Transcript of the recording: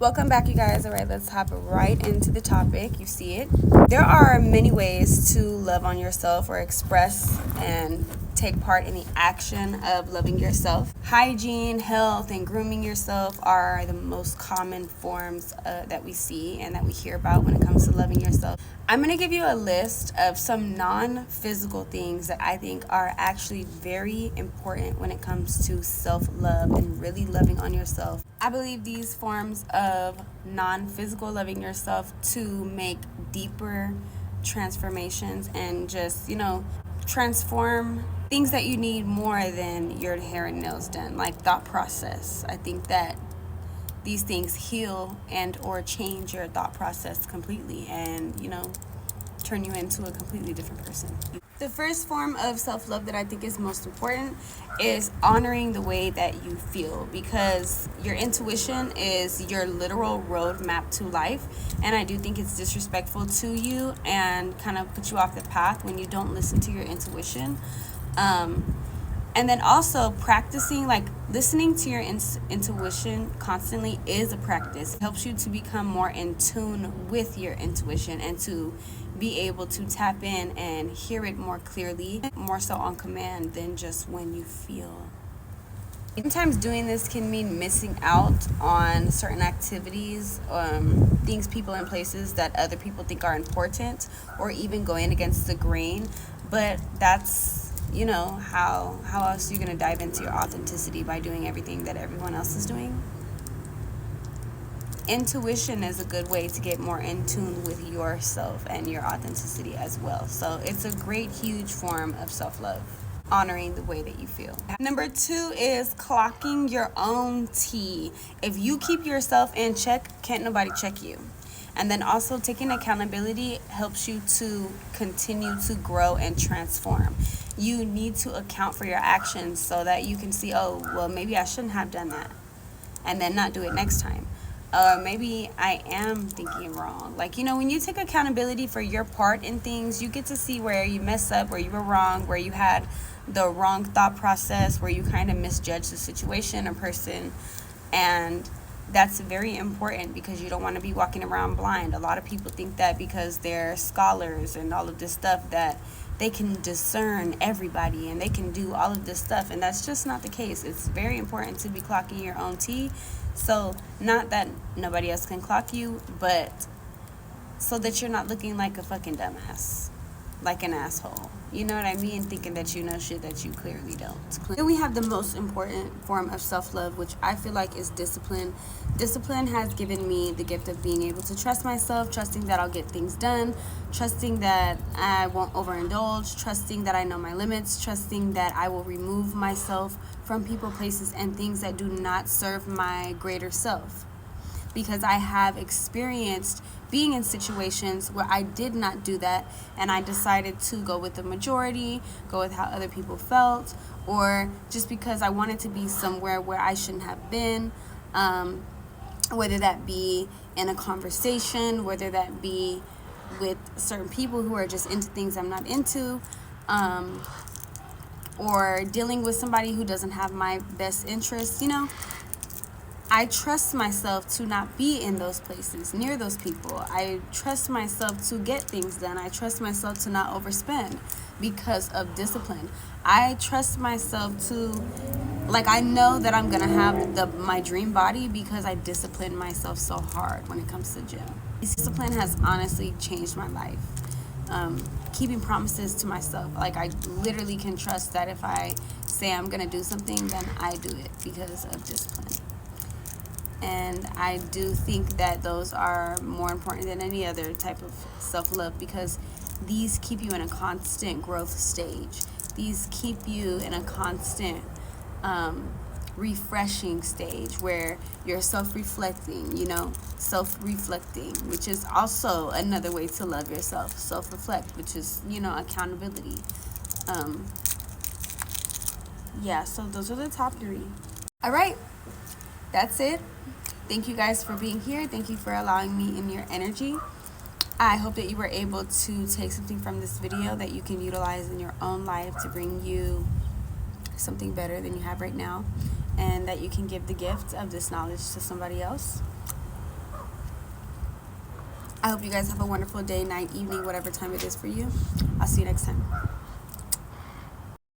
Welcome back, you guys. All right, let's hop right into the topic. You see it. There are many ways to love on yourself or express and take part in the action of loving yourself. Hygiene, health, and grooming yourself are the most common forms that we see and that we hear about when it comes to loving yourself. I'm going to give you a list of some non-physical things that I think are actually very important when it comes to self-love and really loving on yourself. I believe these forms of non-physical loving yourself to make deeper transformations and just, transform things that you need more than your hair and nails done, like thought process. I think that these things heal and or change your thought process completely and, turn you into a completely different person. The first form of self-love that I think is most important is honoring the way that you feel, because your intuition is your literal roadmap to life, and I do think it's disrespectful to you and kind of put you off the path when you don't listen to your intuition. And then also practicing, like listening to your intuition constantly is a practice. It helps you to become more in tune with your intuition and to be able to tap in and hear it more clearly, more so on command than just when you feel. Sometimes doing this can mean missing out on certain activities, things, people, and places that other people think are important, or even going against the grain. But that's, how else are you going to dive into your authenticity by doing everything that everyone else is doing? Intuition is a good way to get more in tune with yourself and your authenticity as well. So it's a great, huge form of self-love, honoring the way that you feel. Number 2 is clocking your own tea. If you keep yourself in check, can't nobody check you. And then also taking accountability helps you to continue to grow and transform. You need to account for your actions so that you can see, oh, well, maybe I shouldn't have done that, and then not do it next time. Maybe I am thinking wrong. Like, when you take accountability for your part in things, you get to see where you mess up, where you were wrong, where you had the wrong thought process, where you kind of misjudged the situation or person. And that's very important because you don't want to be walking around blind. A lot of people think that because they're scholars and all of this stuff that they can discern everybody and they can do all of this stuff, and that's just not the case. It's very important to be clocking your own tea, so not that nobody else can clock you, but so that you're not looking like a fucking dumbass, like an asshole. You know what I mean? Thinking that you know shit that you clearly don't. Then we have the most important form of self-love, which I feel like is discipline. Discipline has given me the gift of being able to trust myself, trusting that I'll get things done, trusting that I won't overindulge, trusting that I know my limits, trusting that I will remove myself from people, places, and things that do not serve my greater self. Because I have experienced being in situations where I did not do that, and I decided to go with the majority, go with how other people felt, or just because I wanted to be somewhere where I shouldn't have been, whether that be in a conversation, whether that be with certain people who are just into things I'm not into, or dealing with somebody who doesn't have my best interests. I trust myself to not be in those places, near those people. I trust myself to get things done. I trust myself to not overspend because of discipline. I trust myself to, I know that I'm going to have my dream body because I discipline myself so hard when it comes to gym. Discipline has honestly changed my life. Keeping promises to myself. I literally can trust that if I say I'm going to do something, then I do it because of discipline. And I do think that those are more important than any other type of self-love because these keep you in a constant growth stage. These keep you in a constant refreshing stage where you're self-reflecting, self-reflecting, which is also another way to love yourself. Self-reflect, which is, accountability. So those are the top 3. All right, that's it. Thank you guys for being here. Thank you for allowing me in your energy. I hope that you were able to take something from this video that you can utilize in your own life to bring you something better than you have right now, and that you can give the gift of this knowledge to somebody else. I hope you guys have a wonderful day, night, evening, whatever time it is for you. I'll see you next time.